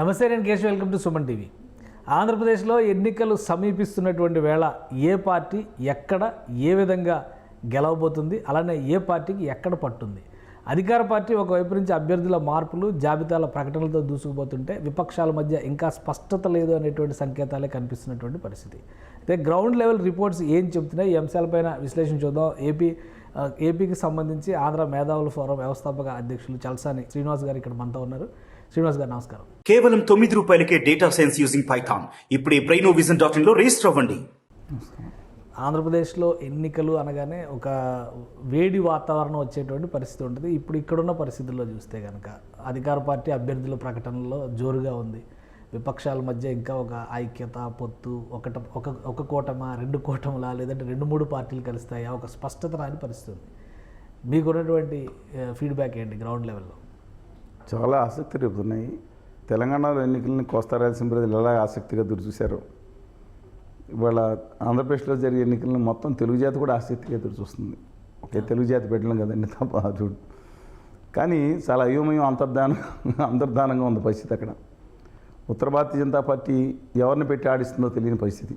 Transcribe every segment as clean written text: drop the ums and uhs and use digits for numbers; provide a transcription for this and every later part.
నమస్తే, నేను Keshav. Welcome to Suman TV. ఆంధ్రప్రదేశ్లో ఎన్నికలు సమీపిస్తున్నటువంటి వేళ ఏ పార్టీ ఎక్కడ ఏ విధంగా గెలవబోతుంది, అలానే ఏ పార్టీకి ఎక్కడ పట్టుంది? అధికార పార్టీ ఒకవైపు నుంచి అభ్యర్థుల మార్పులు, జాబితాల ప్రకటనలతో దూసుకుపోతుంటే విపక్షాల మధ్య ఇంకా స్పష్టత లేదు అనేటువంటి సంకేతాలే కనిపిస్తున్నటువంటి పరిస్థితి. అయితే గ్రౌండ్ లెవెల్ రిపోర్ట్స్ ఏం చెబుతున్నాయి, ఈ అంశాలపైన విశ్లేషణ చూద్దాం. ఏపీకి సంబంధించి ఆంధ్ర మేధావుల ఫోరం వ్యవస్థాపక అధ్యక్షులు చల్సాని శ్రీనివాస్ గారు ఇక్కడ మనతో ఉన్నారు. శ్రీనివాస్ గారు నమస్కారం. కేవలం ₹9 డేటా సైన్స్ యూజింగ్ పైథాన్. ఇప్పుడే brainovision.in లో రిజిస్టర్ అవ్వండి. ఆంధ్రప్రదేశ్లో ఎన్నికలు అనగానే ఒక వేడి వాతావరణం వచ్చేటువంటి పరిస్థితి ఉంటుంది. ఇప్పుడు ఇక్కడున్న పరిస్థితుల్లో చూస్తే కనుక అధికార పార్టీ అభ్యర్థుల ప్రకటనలో జోరుగా ఉంది. విపక్షాల మధ్య ఇంకా ఒక ఐక్యత, పొత్తు, ఒక కూటమా, రెండు కూటములా, లేదంటే 2-3 పార్టీలు కలుస్తాయా, ఒక స్పష్టత రాని పరిస్థితి ఉంది. మీకున్నటువంటి ఫీడ్బ్యాక్ ఏంటి గ్రౌండ్ లెవెల్లో? చాలా ఆసక్తి రేపుతున్నాయి. తెలంగాణలో ఎన్నికలని కోస్తా రాయలసీమ ప్రజలు ఎలా ఆసక్తిగా చూశారు. ఇవాళ ఆంధ్రప్రదేశ్లో జరిగే ఎన్నికలను మొత్తం తెలుగు జాతి కూడా ఆసక్తిగా చూస్తుంది. ఒకే తెలుగు జాతి పెట్టడం కదండి తప్ప చూడు. కానీ చాలా అయోమయం, అంతర్ధానంగా ఉంది పరిస్థితి అక్కడ. ఉత్తర భారతీయ జనతా పార్టీ ఎవరిని పెట్టి ఆడిస్తుందో తెలియని పరిస్థితి.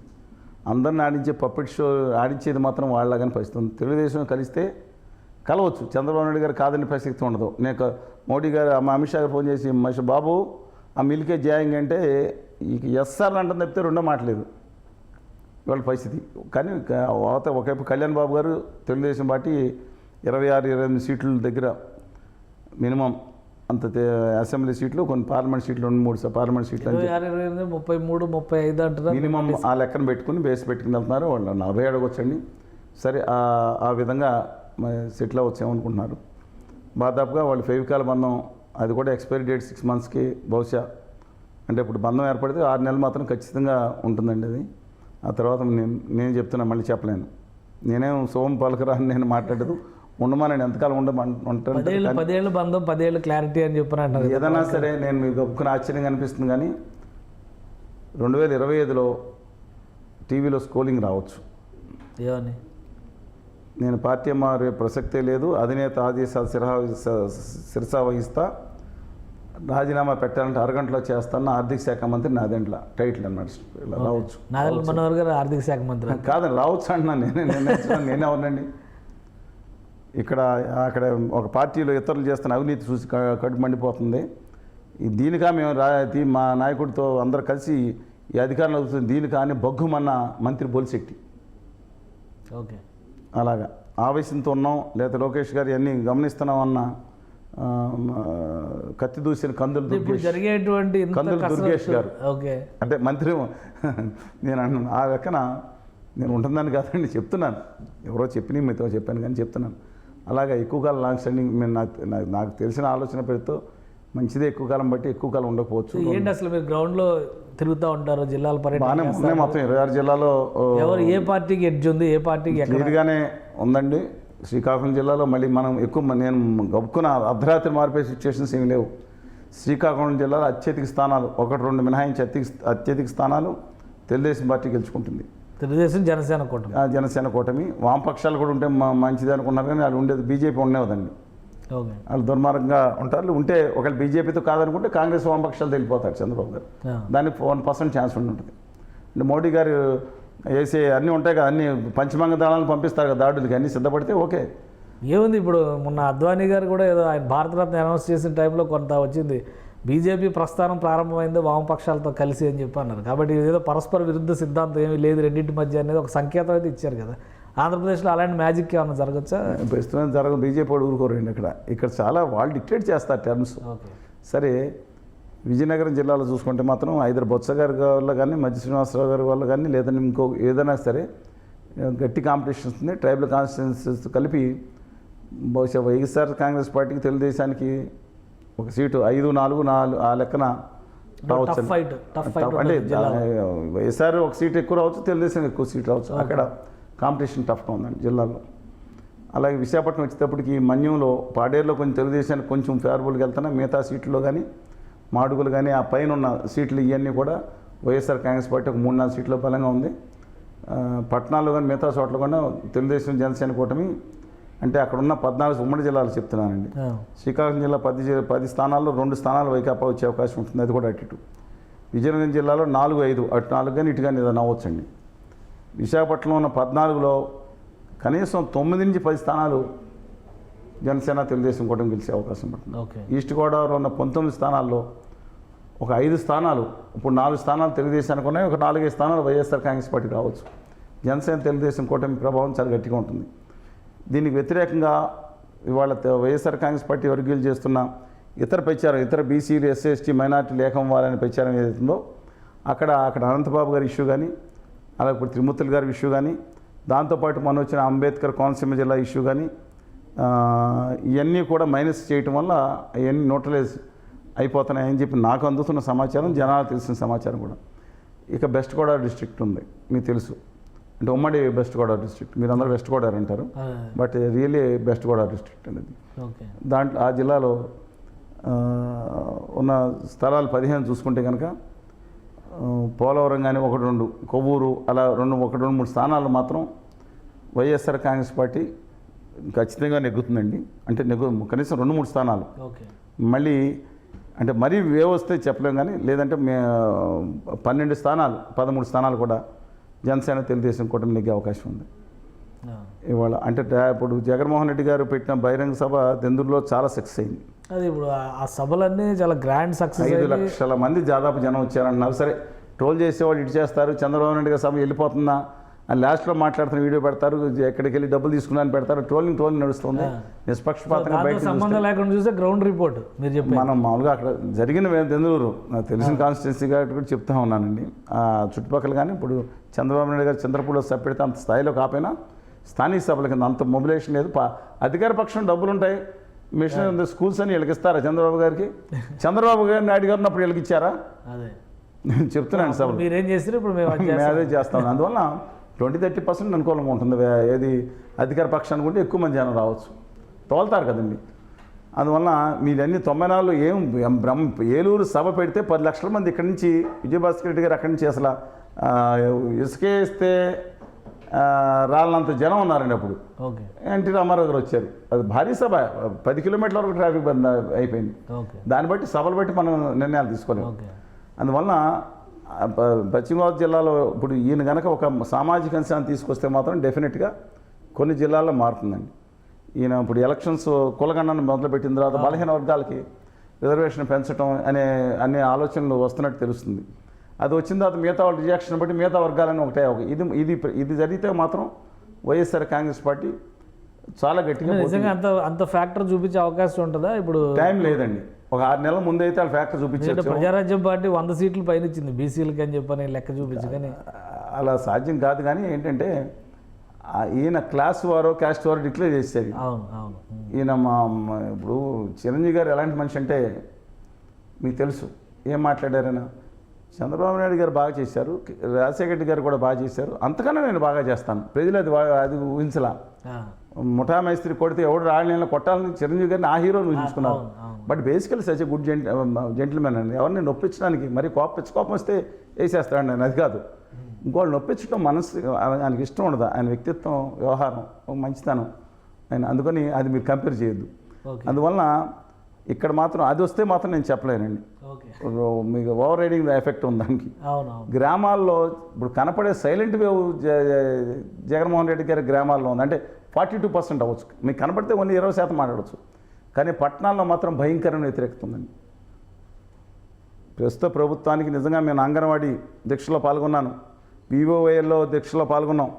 అందరిని ఆడించే పప్పెట్ షో ఆడించేది మాత్రం వాళ్ళలాగానే పరిస్థితి ఉంది. తెలుగుదేశం కలిస్తే కలవచ్చు, చంద్రబాబు నాయుడు గారు కాదని ప్రసక్తి ఉండదు. నేను మోడీ గారు, అమిత్ షా గారు ఫోన్ చేసి బాబు ఆ మిల్కే జాయింగ్ అంటే ఎస్ఆర్ అంటుంది తప్పితే రెండో మాటలేదు ఇవాళ పరిస్థితి. కానీ ఒకవైపు కళ్యాణ్ బాబు గారు తెలుగుదేశం పార్టీ 26-28 సీట్ల దగ్గర మినిమం అంత అసెంబ్లీ సీట్లు, కొన్ని పార్లమెంట్ సీట్లు, 2-3 పార్లమెంట్ సీట్లు 33-35 అంటారు మినిమం. ఆ లెక్కన పెట్టుకుని బేస్ పెట్టుకుని వెళ్తున్నారు. వాళ్ళు 40 అడగొచ్చండి. సరే, ఆ విధంగా సెటిల్ అవ్వచ్చేమనుకుంటున్నారు. దాదాపుగా వాళ్ళు ఫెవికాల్ బంధం, అది కూడా ఎక్స్పైరీ డేట్ 6 మంత్స్కి బహుశా. అంటే ఇప్పుడు బంధం ఏర్పడితే 6 నెలలు మాత్రం ఖచ్చితంగా ఉంటుందండి అది. ఆ తర్వాత నేను చెప్తున్నా, మళ్ళీ చెప్పలేను. నేనేం సోమ పలకరా అని నేను మాట్లాడదు. ఉండమని ఎంతకాలం ఉంటాను. 10 ఏళ్ళు బంధం, 10 ఏళ్ళు క్లారిటీ అని చెప్పినట్టు ఏదైనా సరే నేను మీకు ఒప్పుకుని ఆశ్చర్యంగా అనిపిస్తుంది. కానీ 2025లో టీవీలో స్కోలింగ్ రావచ్చు. ఏమని? నేను పార్టీ మారే ప్రసక్తే లేదు, అధినేత ఆదేశాలు శిరసా వహిస్తా, రాజీనామా పెట్టాలంటే అరగంటలో చేస్తాను, ఆర్థిక శాఖ మంత్రి నాదెంట్ల టైటిల్ అన్నమాట. ఇలా రావచ్చు. నాదెండ్ల మనోహర్ గారు ఆర్థిక శాఖ మంత్రి కాదని రావచ్చు అంటున్నాను. నేనే అవునండి. అక్కడ ఒక పార్టీలో ఇతరులు చేస్తున్న అవినీతి చూసి కడుపు మండిపోతుంది. దీనికా మేము మా నాయకుడితో అందరూ కలిసి ఈ అధికారంలో అవుతుంది దీనికా అని బొగ్గుమన్న మంత్రి బొలిశెట్టి. ఓకే, అలాగా ఆవేశంతో ఉన్నాం, లేదా లోకేష్ గారు ఇవన్నీ గమనిస్తున్నామన్న కత్తి దూసిన కందులు దుర్గేష్ గారు. ఓకే, అంటే మంత్రి నేను అన్నాను. ఆ లెక్కన నేను ఉంటుందని కాదండి చెప్తున్నాను. ఎవరో చెప్పిన మీతో చెప్పాను కానీ చెప్తున్నాను. అలాగా ఎక్కువ కాలం లాంగ్ స్టాండింగ్ నాకు తెలిసిన ఆలోచన పెడుతూ మంచిదే. ఎక్కువ కాలం బట్టి ఎక్కువ కాలం ఉండకపోవచ్చు. ఏంటి అసలు మీరు గ్రౌండ్లో తిరుగుతూ ఉంటారు, జిల్లాల పర్యటన మొత్తం 26 జిల్లాలో ఎవరు ఏ పార్టీకి ఎడ్జ్ ఉంది, ఏ పార్టీకి క్లియర్గానే ఉందండి. శ్రీకాకుళం జిల్లాలో మళ్ళీ మనం నేను గొప్పకున్న అర్ధరాత్రి మారిపోయే సిచ్యువేషన్స్ ఏమి లేవు. శ్రీకాకుళం జిల్లాలో అత్యధిక స్థానాలు, 1-2 మినహాయించి అత్యధిక స్థానాలు తెలుగుదేశం పార్టీ గెలుచుకుంటుంది. తెలుగుదేశం జనసేన కూటమి. వామపక్షాలు కూడా ఉంటే మంచిది అనుకున్నారు, కానీ వాళ్ళు ఉండేది బీజేపీ ఉండేదండి. వాళ్ళు దుర్మార్గంగా ఉంటారు. ఉంటే ఒకవేళ బీజేపీతో కాదనుకుంటే కాంగ్రెస్ వామపక్షాలు వెళ్ళిపోతారు చంద్రబాబు గారు. దానికి 1% ఛాన్స్ ఉంటుంది. అంటే మోడీ గారు వేసే అన్నీ ఉంటాయి కదా, అన్ని పంచమంగ దళాలను పంపిస్తారు కదా దాడులకి, అన్నీ సిద్ధపడితే ఓకే. ఏముంది ఇప్పుడు మొన్న అద్వానీ గారు కూడా ఏదో ఆయన భారతరత్న అనౌన్స్ చేసిన టైంలో కొంత వచ్చింది, బీజేపీ ప్రస్థానం ప్రారంభమైంది వామపక్షాలతో కలిసి అని చెప్పి అన్నారు. కాబట్టి ఏదో పరస్పర విరుద్ధ సిద్ధాంతం ఏమీ లేదు రెండింటి మధ్య అనేది ఒక సంకేతం అయితే ఇచ్చారు కదా. ఆంధ్రప్రదేశ్లో అలాంటి మ్యాజిక్ ఏమైనా జరగచ్చా? ప్రస్తుతం జరగదు. బీజేపీ వాడు ఊరుకోరండి. ఇక్కడ చాలా వాళ్ళు డిక్టేట్ చేస్తారు టర్మ్స్. సరే, విజయనగరం జిల్లాలో చూసుకుంటే మాత్రం ఐదర్ బొత్స గారి వల్ల కానీ, మధ్య శ్రీనివాసరావు గారి వల్ల కానీ, లేదంటే ఇంకో ఏదైనా సరే గట్టి కాంపిటీషన్స్ ఉంది. ట్రైబల్ కాన్స్టిట్యున్సీస్ కలిపి బహుశా వైఎస్ఆర్ కాంగ్రెస్ పార్టీకి తెలుగుదేశానికి ఒక సీటు 5-4 ఆ లెక్కన రావచ్చు. అంటే వైఎస్ఆర్ ఒక సీటు ఎక్కువ రావచ్చు, తెలుగుదేశం ఎక్కువ సీటు రావచ్చు. అక్కడ కాంపిటీషన్ టఫ్గా ఉందండి జిల్లాలో. అలాగే విశాఖపట్నం వచ్చేటప్పటికి మన్యంలో, పాడేరులో కొంచెం తెలుగుదేశానికి కొంచెం ఫేవరబుల్గా వెళ్తున్నా, మిగతా సీట్లలో కానీ, మాడుగులు కానీ, ఆ పైన ఉన్న సీట్లు ఇవన్నీ కూడా వైఎస్ఆర్ కాంగ్రెస్ పార్టీ ఒక 3-4 సీట్లో బలంగా ఉంది. పట్టణాల్లో కానీ మిగతా చోట్ల కూడా తెలుగుదేశం జనసేన కూటమి అంటే అక్కడ ఉన్న 14 ఉమ్మడి జిల్లాలు చెప్తున్నానండి. శ్రీకాకుళం జిల్లా 10 స్థానాల్లో 2 స్థానాలు వైకాపా వచ్చే అవకాశం ఉంటుంది, అది కూడా అటు. విజయనగరం జిల్లాలో 4, 5 అటు 4 కానీ ఇటు కానీ ఏదైనా అవ్వచ్చండి. విశాఖపట్నంలో ఉన్న 14లో కనీసం 9 నుంచి 10 స్థానాలు జనసేన తెలుగుదేశం కూటమి గెలిచే అవకాశం ఉంటుంది. ఈస్ట్ గోదావరిలో ఉన్న 19 స్థానాల్లో ఒక 5 స్థానాలు, ఇప్పుడు 4 స్థానాలు తెలుగుదేశానికి ఉన్నాయి, ఒక 4-5 స్థానాలు వైఎస్ఆర్ కాంగ్రెస్ పార్టీ రావచ్చు. జనసేన తెలుగుదేశం కూటమి ప్రభావం చాలా గట్టిగా ఉంటుంది. దీనికి వ్యతిరేకంగా ఇవాళ వైఎస్ఆర్ కాంగ్రెస్ పార్టీ వర్గీయులు చేస్తున్న ఇతర ప్రచారం, ఇతర బీసీలు, ఎస్సీ, ఎస్టీ, మైనార్టీలు ఏకం వారని ప్రచారం ఏదైతుందో అక్కడ అనంతబాబు గారి ఇష్యూ కానీ, అలాగే ఇప్పుడు త్రిమూర్తులు గారి ఇష్యూ కానీ, దాంతోపాటు మొన్న వచ్చిన అంబేద్కర్ కోనసీమ జిల్లా ఇష్యూ కానీ, ఇవన్నీ కూడా మైనస్ చేయటం వల్ల అవన్నీ న్యూట్రలైజ్ అయిపోతున్నాయని చెప్పి నాకు అందుతున్న సమాచారం, జనాలకు తెలిసిన సమాచారం కూడా. ఇక వెస్ట్ గోదావరి డిస్ట్రిక్ట్ ఉంది, మీకు తెలుసు, అంటే ఉమ్మడి వెస్ట్ గోదావరి డిస్ట్రిక్ట్, మీరు అందరూ వెస్ట్ గోదావరి అంటారు, but really west Godavari district అనేది. దాంట్లో ఆ జిల్లాలో ఉన్న స్థలాలు 15 చూసుకుంటే కనుక పోలవరం కానీ 1-2, కొవ్వూరు అలా 1-2-3 స్థానాలు మాత్రం వైఎస్ఆర్ కాంగ్రెస్ పార్టీ ఖచ్చితంగా నెగ్గుతుందండి. అంటే కనీసం 2-3 స్థానాలు. మళ్ళీ అంటే మరీ వస్తే చెప్పలేం కానీ, లేదంటే 12 స్థానాలు, 13 స్థానాలు కూడా జనసేన తెలుగుదేశం కూటమి నెగ్గే అవకాశం ఉంది ఇవాళ. అంటే ఇప్పుడు జగన్మోహన్ రెడ్డి గారు పెట్టిన బహిరంగ సభ దెందుర్లో చాలా సక్సెస్ అయింది. అది ఇప్పుడు ఆ సభలన్నీ చాలా గ్రాండ్ సక్సెస్. 5 లక్షల మంది దాదాపు జనం వచ్చారన్నారు. సరే, ట్రోల్ చేసేవాళ్ళు ఇటు చేస్తారు, చంద్రబాబు నాయుడు గారి సభ వెళ్ళిపోతుందా అని లాస్ట్లో మాట్లాడుతున్న వీడియో పెడతారు, ఎక్కడికి వెళ్ళి డబ్బులు తీసుకున్నాను పెడతారు, ట్రోలింగ్ నడుస్తుంది. నిష్పక్షపాతంగా బయట సంబంధం లేకుండా చూస్తే గ్రౌండ్ రిపోర్ట్ మీరు చెప్పి మనం మామూలుగా అక్కడ జరిగిన దెందులూరు నాకు తెలిసిన కాన్స్టిట్యున్సీ కాబట్టి కూడా చెప్తా ఉన్నానండి. ఆ చుట్టుపక్కల కానీ ఇప్పుడు చంద్రబాబు నాయుడు గారు చంద్రపూడిలో సభ పెడితే అంత స్థాయిలో కాకపోయినా స్థానిక సభల కింద అంత మొబిలైజేషన్ లేదు. అధికార పక్షం డబ్బులు ఉంటాయి, మిషన్ స్కూల్స్ అని వీళ్ళకిస్తారా చంద్రబాబు గారికి? చంద్రబాబు గారు నాయుడు గారిని అప్పుడు వీళ్ళకిచ్చారా? నేను చెప్తున్నాను సభ మీరేం చేస్తారు ఇప్పుడు మేము అదే చేస్తాను. అందువల్ల 20-30% అనుకూలంగా ఉంటుంది. ఏది అధికార పక్షానికి ఉంటే ఎక్కువ మంది జనం రావచ్చు, తోలుతారు కదండి. అందువల్ల మీదన్నీ 94 ఏలూరు సభ పెడితే 10 లక్షల మంది ఇక్కడి నుంచి విజయభాస్కర్ రెడ్డి గారు అక్కడి నుంచి అసలు ఇసుకేస్తే రాళ్ళంత జనం ఉన్నారండి. అప్పుడు ఎన్టీ రామారావు గారు వచ్చారు, అది భారీ సభ, 10 కిలోమీటర్ల వరకు ట్రాఫిక్ బంద్ అయిపోయింది. దాన్ని బట్టి సభలు బట్టి మనం నిర్ణయాలు తీసుకోలేము. అందువల్ల పశ్చిమ గోదావరి జిల్లాలో ఇప్పుడు ఈయన కనుక ఒక సామాజిక అంశాన్ని తీసుకొస్తే మాత్రం డెఫినెట్గా కొన్ని జిల్లాల్లో మారుతుందండి. ఈయన ఇప్పుడు ఎలక్షన్స్ కులగణను మొదలుపెట్టిన తర్వాత బలహీన వర్గాలకి రిజర్వేషన్ పెంచడం అనే ఆలోచనలు వస్తున్నట్టు తెలుస్తుంది. అది వచ్చిన తర్వాత మిగతా వాళ్ళ రియాక్షన్ బట్టి మిగతా వర్గాలని ఒకటే ఇది జరిగితే మాత్రం వైఎస్ఆర్ కాంగ్రెస్ పార్టీ చాలా గట్టిగా నిజంగా అంత ఫ్యాక్టర్ చూపించే అవకాశం ఉంటుందా? ఇప్పుడు టైం లేదండి. ఒక 6 నెలల ముందు అయితే వాళ్ళు ఫ్యాక్టర్ చూపించారు. ప్రజారాజ్యం పార్టీ 100 సీట్లు పైన ఇచ్చింది బీసీలకి అని చెప్పని లెక్క చూపించి, కానీ అలా సాధ్యం కాదు. కానీ ఏంటంటే ఈయన క్లాస్ వారో క్యాస్ట్ వారో డిక్లేర్ చేసేది. ఈయన ఇప్పుడు చిరంజీవి గారు ఎలాంటి మనిషి అంటే మీకు తెలుసు, ఏం మాట్లాడారైనా. చంద్రబాబు నాయుడు గారు బాగా చేశారు, రాజశేఖర రెడ్డి గారు కూడా బాగా చేశారు, అంతకన్నా నేను బాగా చేస్తాను. ప్రజలు అది ఊహించలా. ముఠా మైస్త్రి కొడితే ఎవడు రాళ్ళ కొట్టాలని చిరంజీవి గారిని ఆ హీరోని ఊహించుకున్నారు. But basically such a good gentleman అండి. ఎవరిని నొప్పించడానికి మరి కోపం వస్తే వేసేస్తాడు నేను, అది కాదు. ఇంకోళ్ళు నొప్పించడం మనసు ఆయనకి ఇష్టం ఉండదు. ఆయన వ్యక్తిత్వం, వ్యవహారం, మంచితనం ఆయన, అందుకని అది మీరు కంపేర్ చేయొద్దు. అందువలన ఇక్కడ మాత్రం అది వస్తే మాత్రం నేను చెప్పలేనండి. మీకు ఓవర్ రైడింగ్ ఎఫెక్ట్ ఉంది దానికి. గ్రామాల్లో ఇప్పుడు కనపడే సైలెంట్ వేవ్ జగన్మోహన్ రెడ్డి గారి గ్రామాల్లో ఉంది. అంటే 42% అవ్వచ్చు, మీకు కనపడితే ఓన్లీ 20% మాట్లాడవచ్చు. కానీ పట్టణాల్లో మాత్రం భయంకరమైన వ్యతిరేకత ఉందండి. ప్రస్తుత ప్రభుత్వానికి నిజంగా నేను అంగన్వాడీ దీక్షలో పాల్గొన్నాను, వివోఏలో దీక్షలో పాల్గొన్నాం,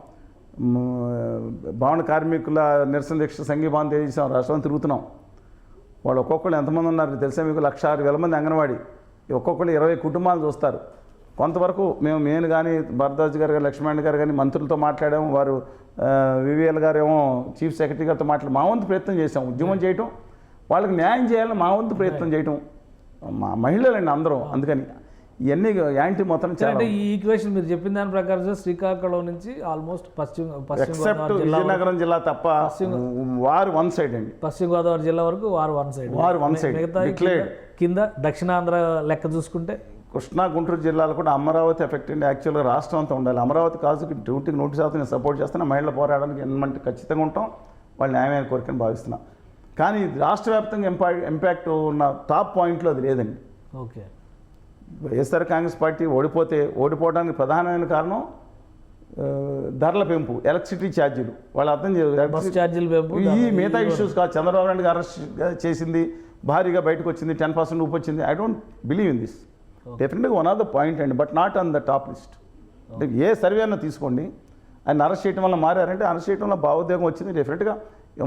భవన కార్మికుల నిరసన దీక్ష సంఘీభావం తెలియజేసాం, రాష్ట్రం తిరుగుతున్నాం. వాళ్ళు ఒక్కొక్కళ్ళు ఎంతమంది ఉన్నారు తెలుసా మీకు? 1,06,000 మంది అంగన్వాడీ, ఒక్కొక్కళ్ళు 20 కుటుంబాలు చూస్తారు. కొంతవరకు నేను కానీ భరద్వాజ్ గారు కానీ లక్ష్మణ్ గారు కానీ మంత్రులతో మాట్లాడాము, వారు వివిఎల్ గారు ఏమో చీఫ్ సెక్రటరీ గారితో మా వంతు ప్రయత్నం చేసాం. ఉద్యమం చేయటం, వాళ్ళకి న్యాయం చేయాలని మా వంతు ప్రయత్నం చేయటం, మా మహిళలండి అందరూ. అందుకని ఇవన్నీ యాంటీ మొత్తం అంటే ఈ ఈక్వేషన్ మీరు చెప్పిన దాని ప్రకారం శ్రీకాకుళం నుంచి ఆల్మోస్ట్ ఎక్సెప్ట్ విజయనగరం జిల్లా తప్ప వారు వన్ సైడ్ అండి. పశ్చిమ గోదావరి జిల్లా వరకు వారు వన్ సైడ్. మిగతా కింద దక్షిణాంధ్ర లెక్క చూసుకుంటే కృష్ణా గుంటూరు జిల్లాలో కూడా అమరావతి ఎఫెక్ట్ అండి. యాక్చువల్గా రాష్ట్రం అంతా ఉండాలి. అమరావతి కాజుకి 100% నేను సపోర్ట్ చేస్తాను. మహిళల పోరాడానికి ఎన్మంటే ఖచ్చితంగా ఉంటాం. వాళ్ళు న్యాయమైన కోరికని భావిస్తున్నాం. కానీ రాష్ట్ర వ్యాప్తంగా ఇంపాక్ట్ ఉన్న టాప్ పాయింట్లో అది లేదండి. ఓకే. వైఎస్ఆర్ కాంగ్రెస్ పార్టీ ఓడిపోవడానికి ప్రధానమైన కారణం ధరల పెంపు, ఎలక్ట్రిసిటీ ఛార్జీలు. వాళ్ళు అర్థం బస్ ఛార్జీలు పెంపు, ఈ మిగతా ఇష్యూస్ కాదు. చంద్రబాబు నాయుడు గారు అరెస్ట్ చేసింది, భారీగా బయటకు వచ్చింది, 10% ఊపు వచ్చింది. I don't believe in this. డెఫినెట్గా వన్ ఆఫ్ ద పాయింట్ అండి, but not on the top list. అంటే ఏ సర్వే అన్న తీసుకోండి, ఆయన అరెస్ట్ చేయడం వల్ల మారారంటే అరెస్ట్ చేయడం వల్ల భావోద్వేగం వచ్చింది, డెఫినెట్గా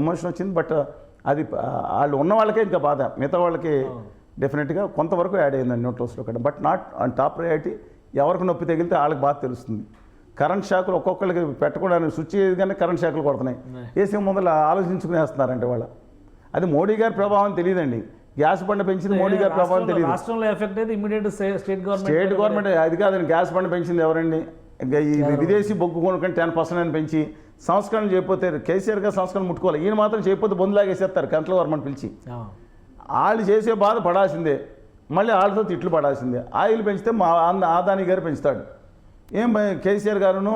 ఎమోషన్ వచ్చింది. బట్ అది వాళ్ళు ఉన్న వాళ్ళకే ఇంకా బాధ, మిగతా వాళ్ళకి డెఫినెట్గా కొంతవరకు యాడ్ అయిందండి న్యూట్రల్స్లో కూడా. But not on top priority. ఎవరికి నొప్పి తగిలితే వాళ్ళకి బాధ తెలుస్తుంది. కరెంట్ షాకులు ఒక్కొక్కరికి పెట్టకూడదని స్విచ్ చేయగానే కరెంట్ షాకులు కొడుతున్నాయి. వేసే ముందర ఆలోచించుకునేస్తున్నారంటే వాళ్ళ. అది మోడీ గారి ప్రభావం తెలియదండి. గ్యాస్ బండ పెంచింది మోడీ గారి ప్రభావం తెలియదు. రాష్ట్రంలో ఎఫెక్ట్ అయితే ఇమీడియట్ స్టేట్ గవర్నమెంట్ అది కాదండి. గ్యాస్ బండ పెంచింది ఎవరండి? ఈ విదేశీ బొగ్గు కొనుక్కొని 10% అని పెంచి సంస్కరణ చేయకపోతే కేసీఆర్ గారు సంస్కరణ ముట్టుకోవాలి. ఈయన మాత్రం చేయకపోతే బొందులాగేసేస్తారు సెంట్రల్ గవర్నమెంట్ పిలిచి. వాళ్ళు చేసే బాధ పడాల్సిందే, మళ్ళీ వాళ్ళతో తిట్లు పడాల్సిందే. ఆయిల్ పెంచితే మా ఆదాని గారు పెంచుతాడు. ఏం కేసీఆర్ గారును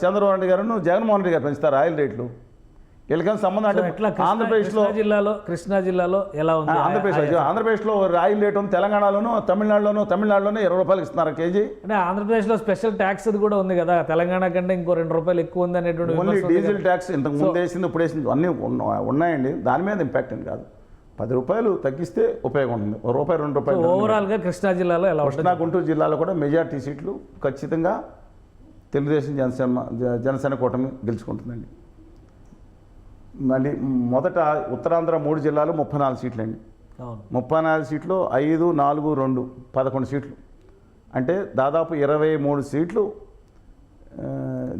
చంద్రబాబు నాయుడు గారును జగన్మోహన్ రెడ్డి గారు పెంచుతారు ఆయిల్ రేట్లు. వీళ్ళకైనా సంబంధం అంటే ఆంధ్రప్రదేశ్లో కృష్ణా జిల్లాలో ఎలా ఉంది? ఆంధ్రప్రదేశ్లో ఆయిల్ రేట్ ఉంది. తెలంగాణలోను తమిళనాడులోనే 20 రూపాయలు ఇస్తున్నారు కేజీ. అంటే ఆంధ్రప్రదేశ్లో స్పెషల్ ట్యాక్స్ కూడా ఉంది కదా, తెలంగాణ కంటే ఇంకో 2 రూపాయలు ఎక్కువ ఉంది అనేటువంటి. ఓన్లీ డీజిల్ ట్యాక్స్ ఇంతకు ముందు వేసింది, ఇప్పుడు వేసింది అన్నీ ఉన్నాయండి. దాని మీద ఇంపాక్ట్ అని కాదు. 10 రూపాయలు తగ్గిస్తే ఉపయోగం ఉంటుంది. రూపాయి 2 రూపాయలు. ఓవరాల్గా కృష్ణా జిల్లాలో ఎలా? కృష్ణా గుంటూరు జిల్లాలో కూడా మెజార్టీ సీట్లు ఖచ్చితంగా తెలుగుదేశం జనసేన కూటమి గెలుచుకుంటుందండి. మళ్ళీ మొదట ఉత్తరాంధ్ర 3 జిల్లాలు 34 సీట్లు అండి. 34 సీట్లు 5, 4, 2 11 సీట్లు. అంటే దాదాపు 23 సీట్లు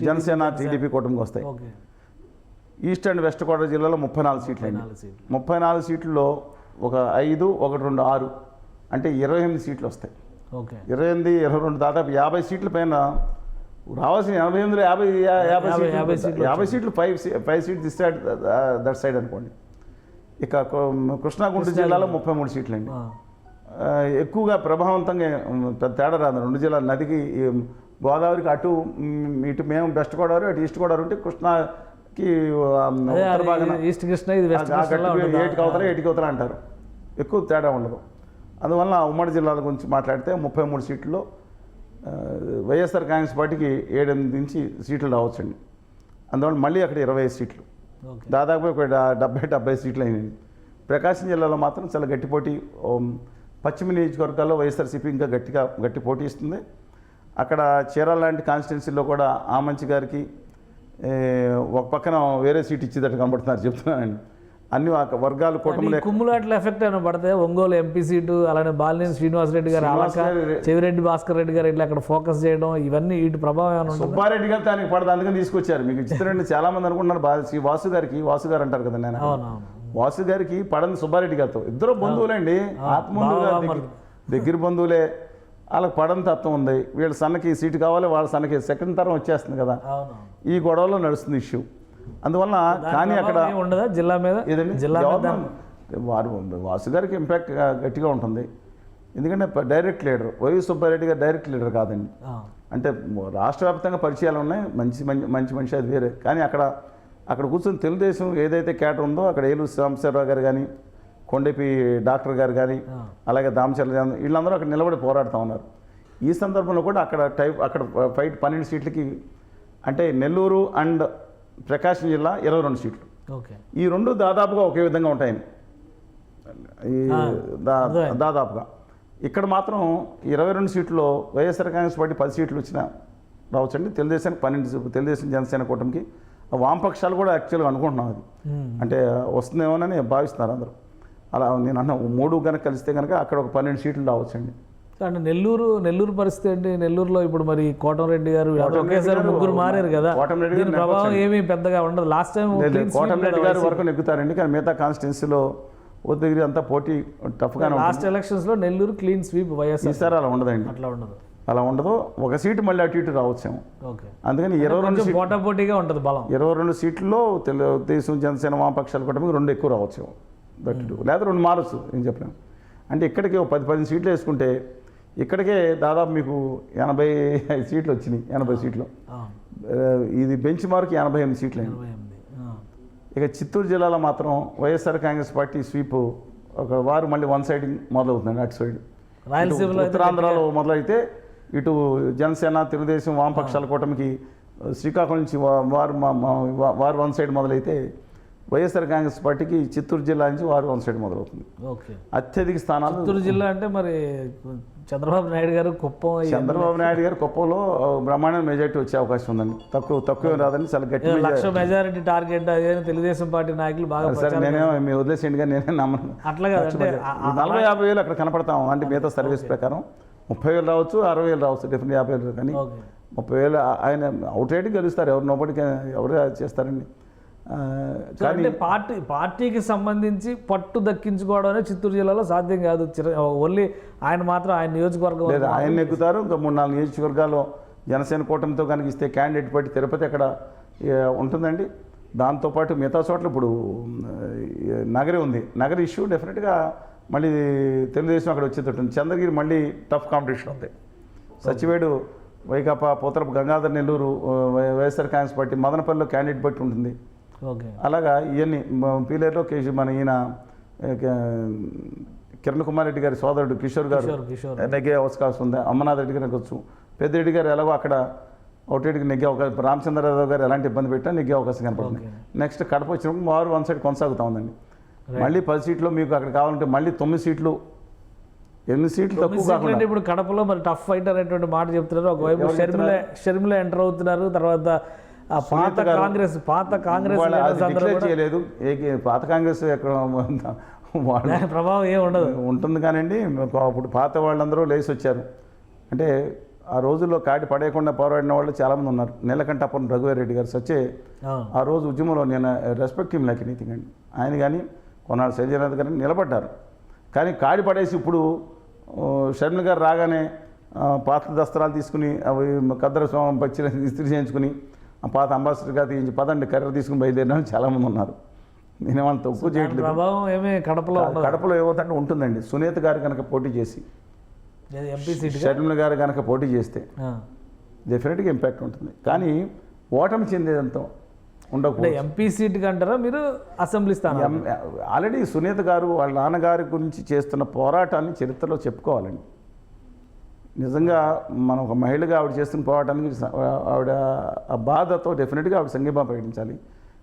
జనసేన టీడీపీ కూటమికి వస్తాయి. ఈస్ట్ అండ్ వెస్ట్ గోదావరి జిల్లాలో 34 సీట్లు అండి. 34 సీట్లలో ఒక 5, 1, 2, 6 అంటే 28 సీట్లు వస్తాయి. 28, 22 దాదాపు 50 సీట్ల పైన రావాల్సిన 88లో 50 సీట్లు 5 సీట్లు దిస్ సైడ్ దట్ సైడ్ అనుకోండి. ఇక కృష్ణా గుంటూరు జిల్లాలో 33 సీట్లు అండి. ఎక్కువగా ప్రభావవంతంగా పెద్ద తేడా రాదు. 2 జిల్లాలు నదికి గోదావరికి అటు ఇటు మేము వెస్ట్ గోదావరి, అటు ఈస్ట్ గోదావరి ఉంటే కృష్ణాకి ఉత్తర భాగం ఈస్ట్ కృష్ణ, ఏటికి అవుతారా అంటారు. ఎక్కువ తేడా ఉండదు. అందువల్ల ఉమ్మడి జిల్లాల గురించి మాట్లాడితే 33 సీట్లలో వైఎస్ఆర్ కాంగ్రెస్ పార్టీకి 7-8 నుంచి సీట్లు రావచ్చండి. అందువల్ల మళ్ళీ అక్కడ 25 సీట్లు, దాదాపు ఒక 70 సీట్లు అయినాయి. ప్రకాశం జిల్లాలో మాత్రం చాలా గట్టి పోటీ. పశ్చిమ నియోజకవర్గాల్లో వైఎస్ఆర్సీపీ ఇంకా గట్టి పోటీ ఇస్తుంది. అక్కడ చీరాల లాంటి కాన్స్టిట్యున్సీలో కూడా ఆమంచి గారికి ఒక పక్కన వేరే సీట్ ఇచ్చేటట్టు కనబడుతున్నారు చెప్తున్నానండి. అన్ని వర్గాలు కూటమిలో కుమ్ములాట్ల ఎఫెక్ట్ అయినా పడితే ఒంగోలు ఎంపీ సీటు, అలానే బాలినేని శ్రీనివాసరెడ్డి గారు, చెవిరెడ్డి భాస్కర్ రెడ్డి గారు ఇట్లా అక్కడ ఫోకస్ చేయడం, ఇవన్నీ వీటి ప్రభావం ఏమైనా ఉంటుంది? సుబ్బారెడ్డి గారు దానికి పడదు, అందుకని తీసుకొచ్చారు. మీకు చిత్రండి చాలా మంది అనుకుంటున్నారు వాసు గారు అంటారు కదా, నేను వాసు గారికి పడని సుబ్బారెడ్డి గారితో ఇద్దరు బంధువులండి, ఆత్మబంధువులే, దగ్గర బంధువులే. వాళ్ళకి పడని తత్వం ఉంది. వీళ్ళ సన్నకి సీటు కావాలి, వాళ్ళ సన్నకి సెకండ్ తరం వచ్చేస్తుంది కదా, ఈ గొడవలో నడుస్తుంది ఇష్యూ. అందువల్ల కానీ అక్కడ ఉండదా జిల్లా మీద? ఏదండి వారు వాసు గారికి ఇంపాక్ట్ గట్టిగా ఉంటుంది. ఎందుకంటే డైరెక్ట్ లీడర్ వైవి సుబ్బారెడ్డి గారు డైరెక్ట్ లీడర్ కాదండి. అంటే రాష్ట్ర వ్యాప్తంగా పరిచయాలు ఉన్నాయి, మంచి మనిషి, అది వేరే. కానీ అక్కడ కూర్చొని తెలుగుదేశం ఏదైతే కేటర్ ఉందో అక్కడ ఏలూరు సాంబశివరావు గారు కానీ, కొండపి డాక్టర్ గారు కానీ, అలాగే దామచర్ల వీళ్ళందరూ అక్కడ నిలబడి పోరాడుతూ ఉన్నారు. ఈ సందర్భంలో కూడా అక్కడ ఫైట్ 12 సీట్లకి, అంటే నెల్లూరు అండ్ ప్రకాశం జిల్లా 22 సీట్లు. ఈ రెండు దాదాపుగా ఒకే విధంగా ఉంటాయని దాదాపుగా. ఇక్కడ మాత్రం 22 సీట్లో వైఎస్ఆర్ కాంగ్రెస్ పార్టీ 10 సీట్లు వచ్చినా రావచ్చండి. తెలుగుదేశానికి 12, తెలుగుదేశం జనసేన కూటమికి. వామపక్షాలు కూడా యాక్చువల్గా అనుకుంటున్నాం అది, అంటే వస్తుందేమోనని భావిస్తున్నారు అందరూ. అలా నేను అన్న 3 కనుక కలిస్తే కనుక అక్కడ ఒక 12 సీట్లు రావచ్చండి. అంటే నెల్లూరు పరిస్థితి ఏంటి? నెల్లూరులో ఇప్పుడు మరి కోటమిరెడ్డి గారు ఒకేసారి 3 మారారు కదా, దీని ప్రభావం ఏమీ పెద్దగా ఉండదు. లాస్ట్ టైం కోటమిరెడ్డి గారు వరకు నెగ్గుతారండి, కానీ మిగతా కాన్స్టిట్యున్సీలో ఉదయగిరి అంతా పోటీ టఫ్గా. లాస్ట్ ఎలక్షన్స్లో నెల్లూరు క్లీన్ స్వీప్ వైఎస్ఆర్. ఈసారి అలా ఉండదండి, అలా ఉండదు. ఒక సీటు మళ్ళీ అటు ఇటు రావచ్చేమో. అందుకని 22 పోటాపోటీగా ఉంటుంది బలం. 22 సీట్లలో తెలుగుదేశం జనసేన వామపక్షాలు కూడా 2 ఎక్కువ రావచ్చేమో, లేదా 2 మారచ్చు. నేను చెప్పినాను అంటే ఇక్కడికి 10 సీట్లు వేసుకుంటే ఇక్కడికే దాదాపు మీకు 85 సీట్లు వచ్చినాయి. 80 సీట్లు. ఇది బెంచ్ మార్క్ 88 సీట్లు అయింది. ఇక చిత్తూరు జిల్లాలో మాత్రం వైఎస్ఆర్ కాంగ్రెస్ పార్టీ స్వీప్ ఒక వారు మళ్ళీ వన్ సైడింగ్ మొదలవుతుందండి. అటు సైడ్ రాయలసీమలో అయితే ఉత్తరాంధ్రలో మొదలైతే ఇటు జనసేన తెలుగుదేశం వామపక్షాల కూటమికి శ్రీకాకుళం నుంచి వారు వన్ సైడ్ మొదలైతే వైఎస్ఆర్ కాంగ్రెస్ పార్టీకి చిత్తూరు జిల్లా నుంచి వారు వన్ సైడ్ మొదలవుతుంది. ఓకే, అత్యధిక స్థానాలు చిత్తూరు జిల్లా అంటే మరి చంద్రబాబు నాయుడు గారు కుప్పం చంద్రబాబు నాయుడు గారు కుప్పంలో బ్రహ్మాండ మెజార్టీ వచ్చే అవకాశం ఉందండి. తక్కువ రాదని చాలా గట్టి లక్ష మెజారిటీ టార్గెట్ అదే తెలుగుదేశం పార్టీ నాయకులు బాగా సరే నేనేమో మీ వదిలేసేయండి కానీ నేనే నమ్మను. అట్లా కాదంటే 40-50 వేలు అక్కడ కనపడతాం అంటే మిగతా సర్వీస్ ప్రకారం 30,000 రావచ్చు, 60,000 రావచ్చు, డెఫినెట్ 50,000 కానీ 30,000 ఆయన అవుట్ రైట్ గెలుస్తారు. ఎవరు నోబడికి ఎవరు చేస్తారండి. కానీ అంటే పార్టీకి సంబంధించి పట్టు దక్కించుకోవడం అనేది చిత్తూరు జిల్లాలో సాధ్యం కాదు. ఓన్లీ ఆయన మాత్రం ఆయన నియోజకవర్గం లేదా ఆయన నెగ్గుతారు. ఇంకా 3-4 నియోజకవర్గాల్లో జనసేన కూటమితో కనుక ఇస్తే క్యాండిడేట్ పట్టి తిరుపతి అక్కడ ఉంటుందండి. దాంతోపాటు మిగతా చోట్ల ఇప్పుడు నగరి ఉంది. నగరి ఇష్యూ డెఫినెట్గా మళ్ళీ తెలుగుదేశం అక్కడ వచ్చేటట్టు ఉంది. చంద్రగిరి మళ్ళీ టఫ్ కాంపిటీషన్ ఉంది. సచివేడు వైకాపా, పోతరపు గంగాధర్ నెల్లూరు వైఎస్ఆర్ కాంగ్రెస్ పార్టీ, మదనపల్లిలో క్యాండిడేట్ బట్టి ఉంటుంది. అలాగా ఇవన్నీ పీలేరులో మన ఈయన కిరణ్ కుమార్ రెడ్డి గారి సోదరుడు కిషోర్ గారు నెగ్గే అవకాశం ఉంది. అమ్మనాథ్ రెడ్డి గారు నెగ్గొచ్చు. పెద్దిరెడ్డి గారు ఎలాగో అక్కడ అవుట్రేట్కి నెగ్గే అవకాశం, రామచంద్రరావు గారు ఎలాంటి ఇబ్బంది పెట్టినా నెగ్గే అవకాశం కనపడుతుంది. నెక్స్ట్ కడప వచ్చినప్పుడు వారు వన్ సైడ్ కొనసాగుతూ ఉందండి. మళ్ళీ 10 సీట్లు మీకు అక్కడ కావాలంటే మళ్ళీ 9 సీట్లు 8 సీట్లు తక్కువ కాకుండా ఇప్పుడు కడపలో మరి టఫ్ ఫైట్ అనేటువంటి మాట చెప్తున్నారు. ఒకవైపు షర్మిల ఎంటర్ అవుతున్నారు. తర్వాత పాత కాంగ్రెస్ చేయలేదు. పాత కాంగ్రెస్ ఎక్కడ ప్రభావం ఏమి ఉండదు ఉంటుంది కానండి. అప్పుడు పాత వాళ్ళందరూ లేచి వచ్చారు. అంటే ఆ రోజుల్లో కాటి పడేయకుండా పోరాడిన వాళ్ళు చాలామంది ఉన్నారు. నీలకంఠపురం రఘువీరెడ్డి గారు సచ్చే ఆ రోజు ఉద్యమంలో నేను రెస్పెక్ట్ హిమ్ లైక్ ఎనీథింగ్ అండి. ఆయన కానీ కొన్నాళ్ళు సంజయనాథ్ గారు నిలబడ్డారు. కానీ కాడి పడేసి ఇప్పుడు షర్మిల గారు రాగానే పాత దస్త్రాలు తీసుకుని అవి కద్దర పచ్చి ఇస్త్రీ చేయించుకుని ఆ పాత అంబాసిడర్ గారు తీయించి పదండి కర్ర తీసుకుని బయలుదేరిన చాలామంది ఉన్నారు. నేనేమన్నా తక్కువ చేయట్లేదు. ప్రభావం ఏమీ కడపలో ఏమవుతుందంటే ఉంటుందండి. సునీత గారు కనుక పోటీ చేసి షర్మిల గారు కనుక పోటీ చేస్తే డెఫినెట్గా ఇంపాక్ట్ ఉంటుంది. కానీ ఓటమి చెందేదంతా ఉండకూడదు. ఎంపీ సీట్ అంటారా మీరు? అసెంబ్లీ స్థానం ఆల్రెడీ సునీత గారు వాళ్ళ నాన్నగారి గురించి చేస్తున్న పోరాటాన్ని చరిత్రలో చెప్పుకోవాలండి. నిజంగా మనం ఒక మహిళగా ఆవిడ చేస్తున్న పోరాటానికి ఆవిడ ఆ బాధతో డెఫినెట్గా ఆవిడ సంఘీభావం ప్రకటించాలి.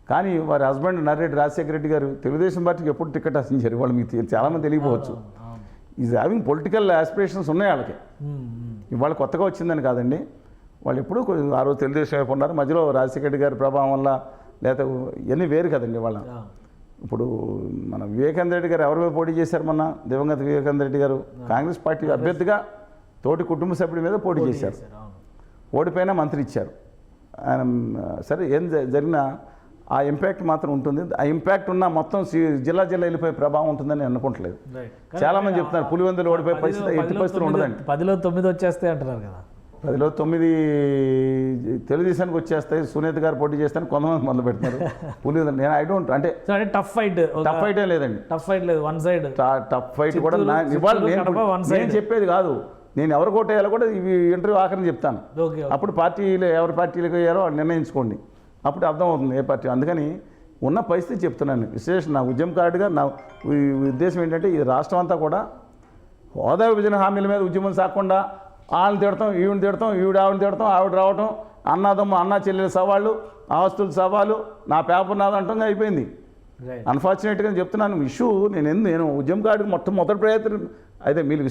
కానీ వారి హస్బెండ్ నర్రెడ్డి రాజశేఖర రెడ్డి గారు తెలుగుదేశం పార్టీకి ఎప్పుడు టికెట్ ఆశించారు వాళ్ళు మీకు చాలామంది తెలియకపోవచ్చు. ఈజ్ హ్యావింగ్ పొలిటికల్ ఆస్పిరేషన్స్ ఉన్నాయి వాళ్ళకి. ఇవాళ కొత్తగా వచ్చిందని కాదండి. వాళ్ళు ఎప్పుడూ ఆ రోజు తెలుగుదేశం వైపు ఉన్నారు. మధ్యలో రాజశేఖర రెడ్డి గారి ప్రభావం వల్ల లేకపోతే ఇవన్నీ వేరు కదండి వాళ్ళ. ఇప్పుడు మన వివేకానంద రెడ్డి గారు ఎవరి మీద పోటీ చేశారు? మొన్న దివంగత వివేకానంద రెడ్డి గారు కాంగ్రెస్ పార్టీ అభ్యర్థిగా తోటి కుటుంబ సభ్యుడి మీద పోటీ చేశారు. ఓడిపోయినా మంత్రి ఇచ్చారు ఆయన. సరే ఏం జరిగినా ఆ ఇంపాక్ట్ మాత్రం ఉంటుంది. ఆ ఇంపాక్ట్ ఉన్న మొత్తం జిల్లా వెళ్ళిపోయే ప్రభావం ఉంటుందని అనుకోవట్లేదు. చాలామంది చెప్తున్నారు పులివెందులు ఓడిపోయే పరిస్థితి ఎట్టి పరిస్థితులు ఉండదండి. 10లో 9 వచ్చేస్తాయి అంటున్నారు కదా. 10లో 9 తెలుగుదేశానికి వచ్చేస్తాయి. సునీత గారు పోటీ చేస్తాను కొంతమంది మొదలు పెడుతున్నారు. పులివెందులు నేను ఐ డోంట్ అంటే టఫ్ ఫైట్ లేదండి. టఫ్ ఫైట్ లేదు. వన్ సైడ్ టఫ్ ఫైట్ కూడా నేను చెప్పేది కాదు. నేను ఎవరు కొట్టేయాలో కూడా ఇవి ఇంటర్వ్యూ ఆఖరిని చెప్తాను. అప్పుడు పార్టీలు ఎవరి పార్టీలకు అయ్యారో వాళ్ళు నిర్ణయించుకోండి. అప్పుడు అర్థమవుతుంది ఏ పార్టీ. అందుకని ఉన్న పరిస్థితి చెప్తున్నాను. విశేషం నా ఉద్యమ కార్డుగా నా ఉద్దేశం ఏంటంటే ఈ రాష్ట్రం అంతా కూడా హోదా విభజన హామీల మీద ఉద్యమం సాగకుండా వాళ్ళని తిడతాం, ఈవిని తిడతాం, ఆవిడ తిడతాం, ఆవిడ రావటం, అన్నా చెల్లెల సవాళ్ళు, ఆస్తుల సవాలు, నా పేపర్ నాదంటంగా అయిపోయింది. అన్ఫార్చునేట్గా చెప్తున్నాను ఇష్యూ. నేను ఉద్యమ కార్డుకి మొదటి ప్రయత్నం అయితే మీరు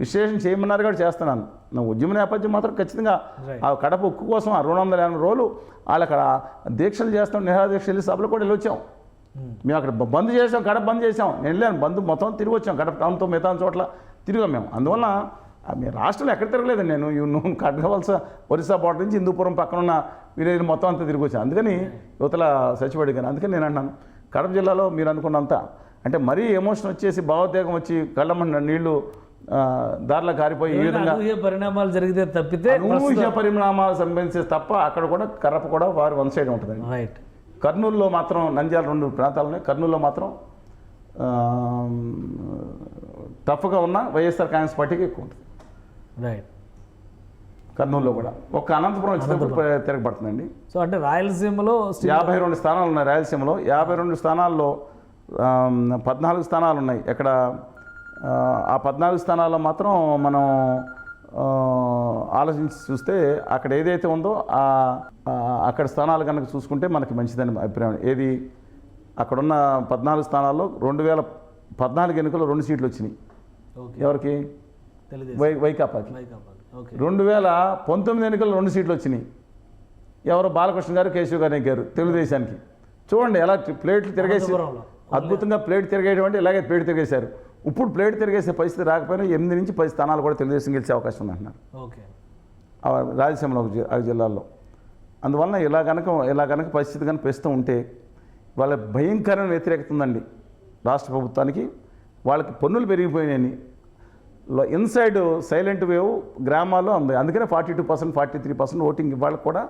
విశ్లేషణ చేయమన్నారు కూడా చేస్తున్నాను. నా ఉద్యమ నేపథ్యం మాత్రం ఖచ్చితంగా ఆ కడప ఉక్కు కోసం 280 రోజులు వాళ్ళు అక్కడ దీక్షలు చేస్తాం, నిరాదీక్షలు సభలు కూడా వెళ్ళొచ్చాం. మేము అక్కడ బంద్ చేసాం, కడప బంద్ చేసాం. నేను వెళ్ళాను బంద్ మొత్తం తిరిగి వచ్చాం. కడప టౌన్తో మిగతా చోట్ల తిరిగాం మేము. అందువల్ల మీ రాష్ట్రంలో ఎక్కడ తిరగలేదండి నేను. నువ్వు కడగవలస ఒరిస్సా బార్డర్ నుంచి హిందూపురం పక్కన ఉన్న విలేజ్ మొత్తం అంతా తిరిగి వచ్చాను. అందుకని యువతల సచివాడి కానీ అందుకని నేను అంటున్నాను కడప జిల్లాలో మీరు అనుకున్నంత అంటే మరీ ఎమోషన్ వచ్చేసి భావోద్వేగం వచ్చి కళ్ళమన్న నీళ్లు దారిలో కారిపోయి ఈ విధంగా పరిణామాలు జరిగితే తప్పితే అనూహ్య పరిణామాలు సంభవించే తప్ప అక్కడ కూడా కడప కూడా వారు వన్ సైడ్ ఉంటుందండి. రైట్. కర్నూలులో మాత్రం నంద్యాల 2 ప్రాంతాలు ఉన్నాయి. కర్నూలులో మాత్రం టఫ్గా ఉన్న వైఎస్ఆర్ కాంగ్రెస్ పార్టీకి ఎక్కువ ఉంటుంది. రైట్. కర్నూలులో కూడా ఒక్క అనంతపురం వచ్చినప్పుడు తిరగబడుతుందండి. సో అంటే రాయలసీమలో 52 స్థానాలు ఉన్నాయి రాయలసీమలో. 52 స్థానాల్లో 14 స్థానాలు ఉన్నాయి. ఎక్కడ ఆ 14 స్థానాల్లో మాత్రం మనం ఆలోచించి చూస్తే అక్కడ ఏదైతే ఉందో అక్కడ స్థానాలు కనుక చూసుకుంటే మనకి మంచిదని అభిప్రాయం. ఏది అక్కడున్న 14 స్థానాల్లో 2014 ఎన్నికల్లో 2 సీట్లు వచ్చినాయి. ఎవరికి? వైకాపాకి. 2019 ఎన్నికల్లో 2 సీట్లు వచ్చినాయి. ఎవరు? బాలకృష్ణ గారు, కేశవ్ గారు నెగ్గారు తెలుగుదేశానికి. చూడండి ఎలా ప్లేట్లు తిరిగేసి, అద్భుతంగా ప్లేట్ తిరిగేటువంటి ఇలాగే ప్లేట్ తిరిగేశారు. ఇప్పుడు ప్లేట్ తిరిగేసే పరిస్థితి రాకపోయినా 8 నుంచి 10 స్థానాలు కూడా తెలుగుదేశం గెలిచే అవకాశం ఉందంటున్నారు రాయలసీమలో ఆ జిల్లాల్లో. అందువలన ఇలా కనుక పరిస్థితి కనుక ప్రస్తుతం ఉంటే వాళ్ళ భయంకరమైన వ్యతిరేకత ఉందండి రాష్ట్ర ప్రభుత్వానికి. వాళ్ళకి పన్నులు పెరిగిపోయినాయని ఇన్సైడ్ సైలెంట్ వేవ్ గ్రామాల్లో ఉంది. అందుకనే 42%, 43% ఓటింగ్ ఇవాళ కూడా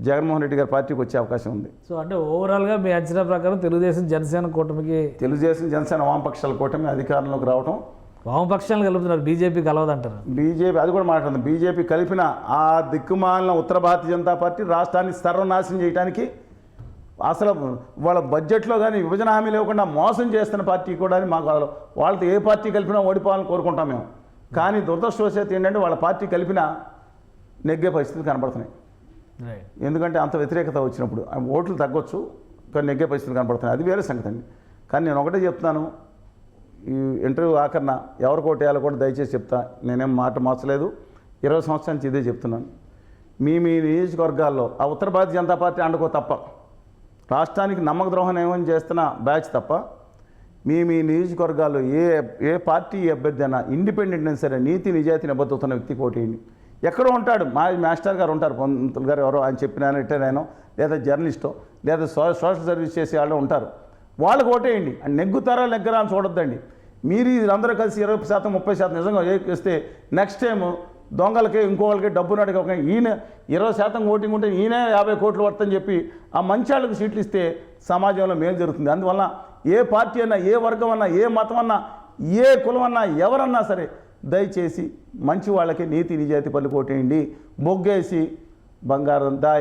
జగన్మోహన్ రెడ్డి గారి పార్టీకి వచ్చే అవకాశం ఉంది. సో అంటే ఓవరాల్గా మీ అంచనా ప్రకారం తెలుగుదేశం జనసేన కూటమికి, తెలుగుదేశం జనసేన వామపక్షాల కూటమి అధికారంలోకి రావడం, వామపక్షాలు కలుపుతున్నారు, బీజేపీ కలవదంటారు. బీజేపీ అది కూడా మాట్లాడుతుంది. బీజేపీ కలిపిన ఆ దిక్కుమాలిన ఉత్తర భారతీయ జనతా పార్టీ రాష్ట్రాన్ని సర్వనాశనం చేయడానికి అసలు వాళ్ళ బడ్జెట్లో కానీ విభజన హామీ లేకుండా మోసం చేస్తున్న పార్టీ కూడా మాకు వాళ్ళతో ఏ పార్టీ కలిపినా ఓడిపోవాలని కోరుకుంటాం మేము. కానీ దురదృష్టవశాత్తు ఏంటంటే వాళ్ళ పార్టీ కలిపినా నెగ్గే పరిస్థితులు కనబడుతున్నాయి. ఎందుకంటే అంత వ్యతిరేకత వచ్చినప్పుడు ఓట్లు తగ్గొచ్చు కానీ నెగ్గే పరిస్థితులు కనబడుతున్నాయి. అది వేరే సంగతి అండి. కానీ నేను ఒకటే చెప్తున్నాను, ఈ ఇంటర్వ్యూ ఆఖరణ ఎవరు కోటేయాలో కూడా దయచేసి చెప్తా. నేనేం మాట మార్చలేదు, 20 సంవత్సరాల నుంచి ఇదే చెప్తున్నాను. మీ నియోజకవర్గాల్లో ఆ ఉత్తర భారతీయ జనతా పార్టీ అండుకో తప్ప, రాష్ట్రానికి నమ్మక ద్రోహం ఏమని చేస్తున్న బ్యాచ్ తప్ప, మీ నియోజకవర్గాల్లో ఏ పార్టీ అభ్యర్థి అయినా ఇండిపెండెంట్ అయినా సరే నీతి నిజాయితీ నిబద్ధతున్న వ్యక్తి కోటేయండి. ఎక్కడో ఉంటాడు, మాస్టర్ గారు ఉంటారు, పంతులు గారు ఎవరో ఆయన చెప్పిన రిటైర్ అయినో లేదా జర్నలిస్టో లేదా సోషల్ సర్వీస్ చేసే వాళ్ళు ఉంటారు, వాళ్ళకి ఓటేయండి. అండ్ నెగ్గుతారా నెగ్గరా అని చూడొద్దండి. మీరు అందరూ కలిసి 20%, 30% నిజంగా వేస్తే నెక్స్ట్ టైం దొంగలకి ఇంకోళ్ళకి డబ్బును అడగ ఈయన 20% ఓటింగ్ ఉంటే ఈయన 50 కోట్లు వర్తని చెప్పి ఆ మంచి వాళ్ళకి సీట్లు ఇస్తే సమాజంలో మేలు జరుగుతుంది. అందువల్ల ఏ పార్టీ అన్నా, ఏ వర్గం అన్నా, ఏ మతం అన్నా, ఏ కులం అన్నా, ఎవరన్నా సరే దయచేసి మంచి వాళ్ళకి నీతి నిజాయితీ పనులు కోటేయండి. బొగ్గేసి బంగారం దా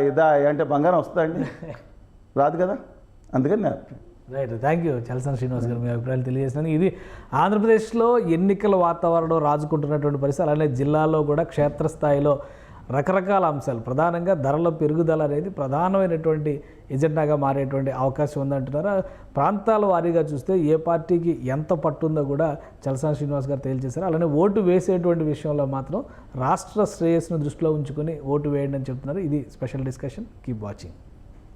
అంటే బంగారం వస్తుందండి, రాదు కదా. అందుకని నేను right. Thank you Chalasani Srinivas గారు, మీ అభిప్రాయాలు తెలియజేసినాను. ఇది ఆంధ్రప్రదేశ్లో ఎన్నికల వాతావరణం రాజుకుంటున్నటువంటి పరిస్థితి. అలానే జిల్లాలో కూడా క్షేత్రస్థాయిలో రకరకాల అంశాలు, ప్రధానంగా ధరల పెరుగుదల అనేది ప్రధానమైనటువంటి ఎజెండాగా మారేటువంటి అవకాశం ఉందంటున్నారు. ప్రాంతాల వారీగా చూస్తే ఏ పార్టీకి ఎంత పట్టుందో కూడా చలసాని శ్రీనివాస్ గారు తేల్చేశారు. అలానే ఓటు వేసేటువంటి విషయంలో మాత్రం రాష్ట్ర శ్రేయస్సును దృష్టిలో ఉంచుకొని ఓటు వేయండి అని చెప్తున్నారు. ఇది స్పెషల్ డిస్కషన్. Keep watching.